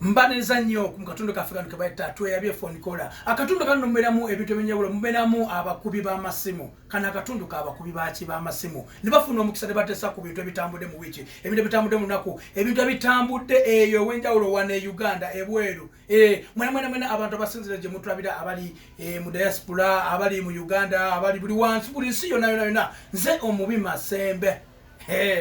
mbaniriza nnyo ku katundu kaffe kano ke bayita tweyabye phone caller. Akatundu kano muberamu ebintu ebyenjawulo, muberamu abakubi b'amasimu. Kano akatundu k'abakubi b'amasimu ne bafuna omukisa ne bateesa ku bintu ebitambudde mu wiiki, ebintu ebitambudde mu lunaku, ebintu ebitambudde eyo ew'enjawulo wano e Uganda ebweru. Mwena abantu abasinzira gye mutulabira abali mu diaspora, abali mu Uganda, abali buli wansi, buli nsi yonna. Nze omubi Masembe.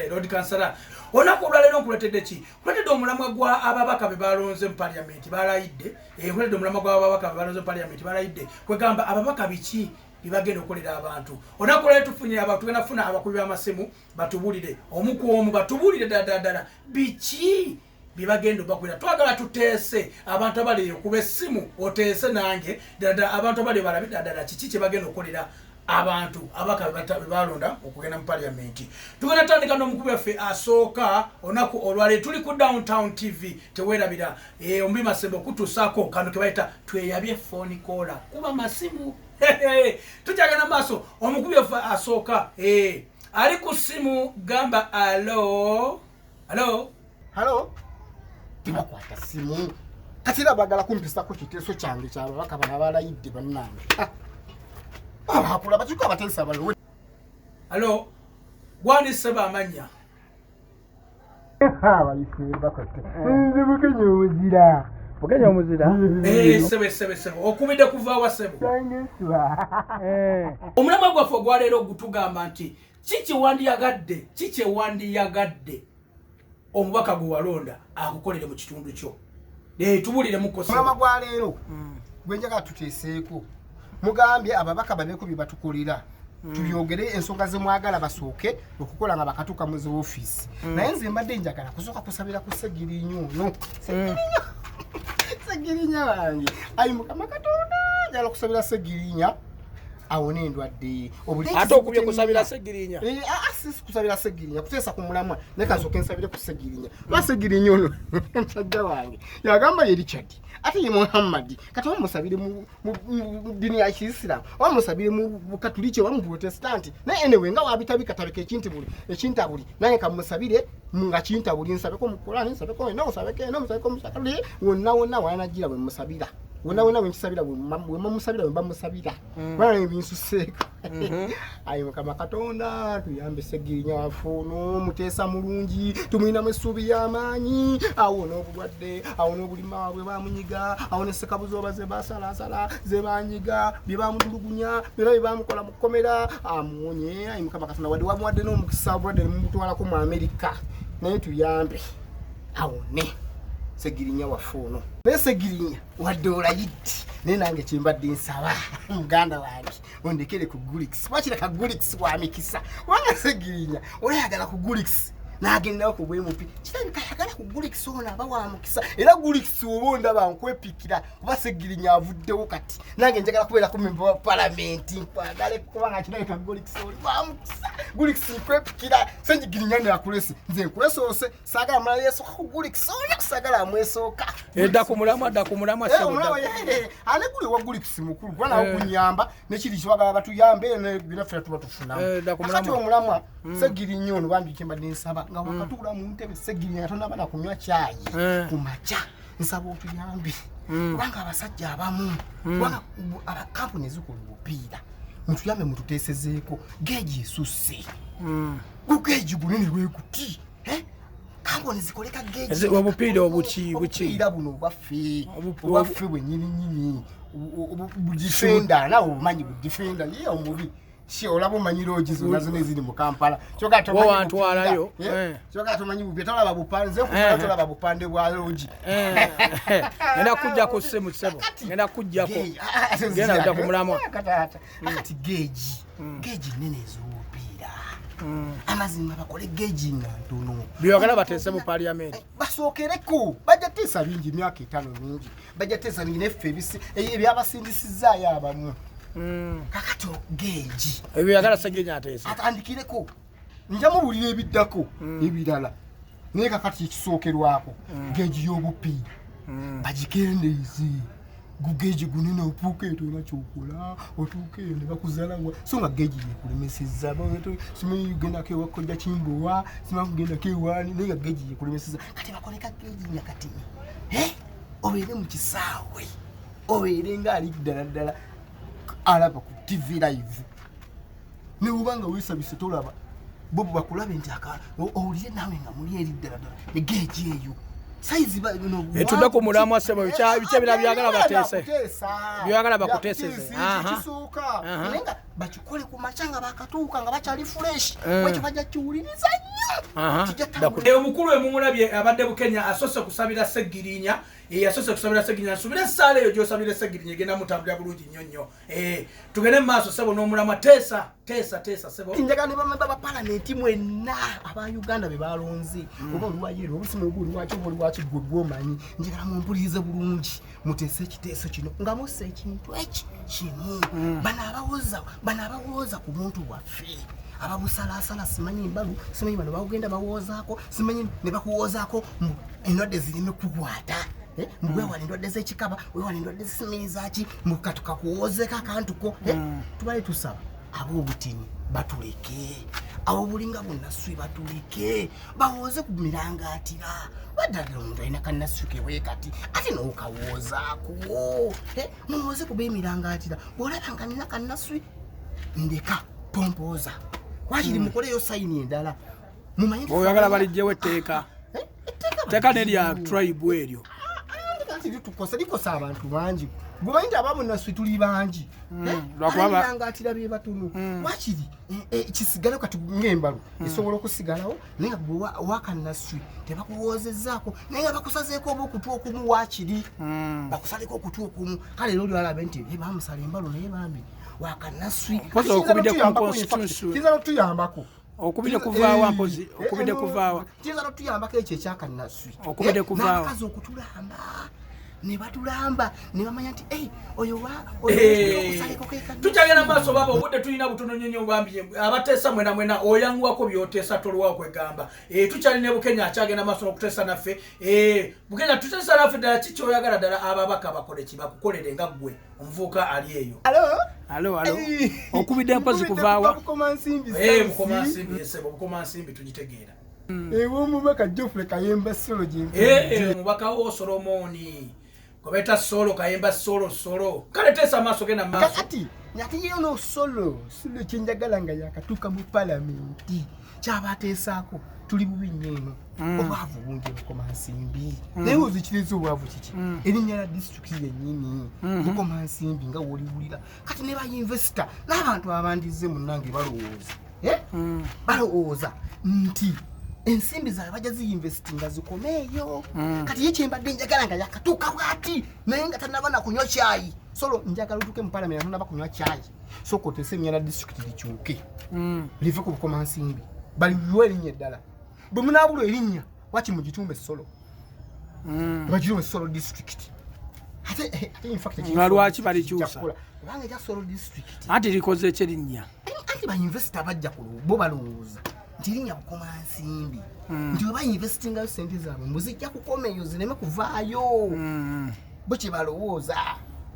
Lord Kansala. Onako olwaleero nkuletedde ki? Kuletedde omulamwa gwa ababaka be balonze mu parliament balayidde. Kuletedde omulamwa gwa ababaka be balonze mu parliament balayidde. Kwegamba ababaka biki bibagenda okolera abantu. Onako olwaleero tufunye abantu, tugenda kufuna abakubi b'amasimu batubulire. Omu ku omu batubulire ddala biki bibagenda obakolera. Twagala tuteese abantu abali kuba essimu oteese nange ddala abantu abali balabi ddala kiki kye bagenda okolera abantu abaka balonda okugenda mu parliament. Tugenda tandika n'omukubi waffe asooka onako olwaleero tuli ku Downtown TV teweerabira Ombi Masembe okutuusaako kano ke bayita tweyabye phone caller kuba masimu. Tukyagenda maaso omukubi waffe asooka ali ku simu gamba alo tibakwata simu katira bagala kumpisako kiteeso kyange kyababaka bano abalayidde bannange. Abakula bakyuka abateesa abalo. Alo, gwani seba amanya. Bayise bakote. Nze bukenya omuzira. Sebe. Okubidde kuva wa sebo. Sangeswa. Omulamwa gwaffe gwaleero gutugamba nti kiki wandiyagadde omubaka gwe walonda akukolere mu kitundu kyo. Tubulire mukosa. Omulamwa gwaleero gwenjaga tuteeseeko. Mugambye ababaka baneko bibatukolera. Tubyogere ensonga ze mwagala basooke okukola nga bakatuka mu office. Naye nze mbadde njagala kusooka kusabira ku Segirinyo no. Segirinya wange. Ayi Mukama Katonda njagala kusabira Segirinya awone endwadde. Ate okubye kusabira Segirinya. Sisi kusabira Segirinya kuteesa ku mulamwa ne kasooke nsabire ku Segirinya. Ba Segirinyo no. Nsajja wange. Yagamba ye Richard. Ate ye Muhammad kati wamusabire mu dini ya Islam wamusabire mu Katoliki wa mu Protestant na anyway nga wabitabika tabika ekintabuli naye kamusabire nga kintabuli nsabeko mu Quran nsabeko no nsabeke no nsabeko musakali wonna wanagira bwe musabira wonna bwe musabira bwe bamusabira bana ebinsuseka ayo Mukama Katonda tuyambe Segirinya wafuno muteesa mulungi tumwina musubi y'amaanyi awo n'obulwadde awo n'obulima bwe bamunyiga awo ne sekabuzo baze basala ze banyiga bye bamudulugunya bye bamukola mu komera amuonye ayo Mukama Katonda wadde wamuwadde n'omukisa obwadde mumutwala ku mu America naye tuyambe awo ne Segirinya wafuno ne Segirinya wadde olayidde ne nange kimbadde nsaba muganda wange ondekere ku Gulix wakira ka Gulix wa mikisa wanga Segirinya oyagala ku Gulix nagenda ku bwemupi kitabika yagala ku Gulix ona bawa mukisa era Gulix obonda bankwepikira kuba Segirinya avuddewo kati nange njagala kubeera ku member wa parliament kwagale kubanga kinayo ka Gulix oli wa mukisa Gulix kwepikira Segirinya ne akulese nze nkwesose sagala mala yeso ku Gulix ona kusagala amwesoka edda ku mulamwa ale kuli wa Gulix mukulu bwana okunyamba ne kiri kiwagala batuyambe ne binafira tuba tufuna kati omulamwa Segirinya ono bambi kimba nsaba nga wakatula mu ntebe Segirinya tonna bana kunywa chai kumacha nsaba otuyambi kubanga abasajja abamu kubanga abakampuni ezikola obupiira mutuyambe mututeesezeeko geji esusse gugeji gunene lwekuti kampuni zikoleka geji obupiira buki obupiira buno obwaffe bwennyini bugifenda nawe obumanyi bugifenda ye omubi si olabo manyiro ojizo nazo nezili mu Kampala kyoka tomanyi wantwalayo kyoka tomanyi bupetala babupanze kutola babupande bwa loji ngenda kujja ko semu sebo ngenda kujja ko ngenda kujja ku mulamwa akati geji nene ezobira amazima bakole geji ntono byogala batese mu parliament basookereko bajatesa bingi myaka 5 mingi bajatesa bingi neffe ebisi ebyabasindisiza yabamu kakato geji ebiyagala Segirinya ateesa atandikireko njamu bulire ebiddako ebirala naye kakati ekisookerwako geji y'obupiira bagikendeeze gugeji gunene opuuka etona kyokola otuuka eyo ne bakuzalangwa so nga geji yekulemeseza simanyi ugendako ewakojja Kimbowa simanyi kugendako ewaani naye nga geji yekulemeseza kati bakoleka geji nakati obeere mu kisaawe obeere ng'ali ddala alaba ku TV live ne bw'obanga weesabise tolaba bo bakulabe nti owulire naawe nga muli eri ddala egeegi eyo saizi etudde ku mulamwa ssebo bica bira byagala bateese byagala bakuteeseze kisooka naye nga bakikole ku makya nga bakatuuka nga bakyali fresh wekyo bajja kiwuliriza nnyo omukulu emumulabye abadde Bukenya asose kusabira Segirinya asose kusabira Segirinya nsubira essaala eyo gy'osabira Segirinya egenda mutambulira bulungi nnyo nnyo tugende mu maaso ssebo n'omulamwa teesa ssebo njagala ne bamemba ba palamenti mwenna aba Uganda be balonze oba oluwayero obusimu oguli waki oba oliwaki gwe gwomanyi njagala mumpulirize bulungi muteese ekiteeso kino nga mussa ekintu eki kimu bano abawooza ku muntu waffe ababusalaasala simanyi mbalu simanyi bano bagenda bawoozaako simanyi ne bakuwoozaako endwadde zireme kukwata mbwewala endwadde z'ekikaba wewala endwadde zisimirizaki mukatukakuwoozeeko akantuko tubale tusaba ab'obutini batuleke abobulinga bunnaswi batuleke bawooze ku mirangaatira baddagala omuntu alina kannaswi kewe kati ate n'okawoozaako muwooze kuba emirangaatira bw'olaba nga nina kannaswi ndeka pompooza wakiri mukoleyo sayini endala oyagala balijjewo etteeka teeka nerya tribe eryo likosa abantu bangi gumanyi nti abamunaswe tuli bangi abalangatira be batono wakiri kisigalo kati ng'embalu esobola okusigalawo naye nga gwe wakanaswe tebakuwoozezaako naye nga bakusazeeko oba okutu okumu wakiri bakusaleko okutu okumu kale era oliwalabe nti bamusala embalu naye bambi wakanaswi kiza notuyambako okubide kuvaawa mpozi okubide kuvaawa kiza notuyambako ekyo ekyakanaswi okubide kuvaawa nakazi okutulamba ne batulamba ne bamanya nti oyo tukyagenda maaso baba obudde tulina butono nnyo bambi abateesa mwena oyanguwako byoteesa tolwawo kwegamba tukyali ne Bukenya akyagenda maaso n'okuteesa naffe Bukenya tuteesa naffe ddala kiki oyagala ddala ababaka bakole ki bakukolere nga ggwe omuvubuka ali eyo alo okubidde mpozi kuvaawa bukomansimbi esebo bukomansimbi tugitegeera omubaka Geoffrey Kayemba Solo omubaka wo Solomoni Kobeta Solo Kayemba Solo kale teesa maaso genda maaso kati nyati yono Solo kinjagala nga yakatuuka mu palamenti kyabateesaako tuli bubi nnyo eno obwavu bungi bukomansimbi naye ozikiriza obwavu kiki erinnya la disitulikiti yennyini bukomansimbi nga woliwulira kati ne bayinvesita n'abantu abandize munnange balowooza nti ensimbi zaabwe bajja ziyinvestinga zikomeeyo kati ye kyembadde njagala nga yakatuuka bwati naye nga tanaba na kunywa cyayi Solo njagala otuuke mu palamenti tanaba kunywa cyayi sooka oteese erinnya la disitulikiti likyuke live ku bukomansimbi baliwe erinnya eddala bwe munaabulwa erinnya waki mugitumbe Solo bagitumbe Solo district ate in fact nga lwaki balikyusa kubanga ekya Solo district anti likoze ekyerinnya anti bayinvesita bajja bo balowooza nti erinnya bukomansimbi nti bwe bayinvestingayo sente zaabwe mbuzijja kukomeeyo zireme kuvaayo bo kye balowooza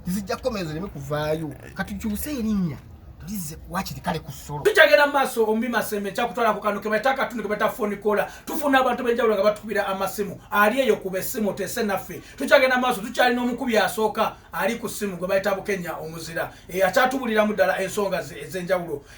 tizijja kukomeeyo zireme kuvaayo katukyuse erinnya tulize wakiri kale ku Solo tukyagenda mu maaso ombi Masembe kyakutwala ku kano kebaita akatundu kebaita phone caller tufuna abantu benjawulo nga batukubira amasimu ali eyo ku bessimu teese naffe tukyagenda mu maaso tukyali n'omukubi asooka ali ku simu gwe baita Bukenya omuzira akyatubuliramu ddala ensonga ez'enjawulo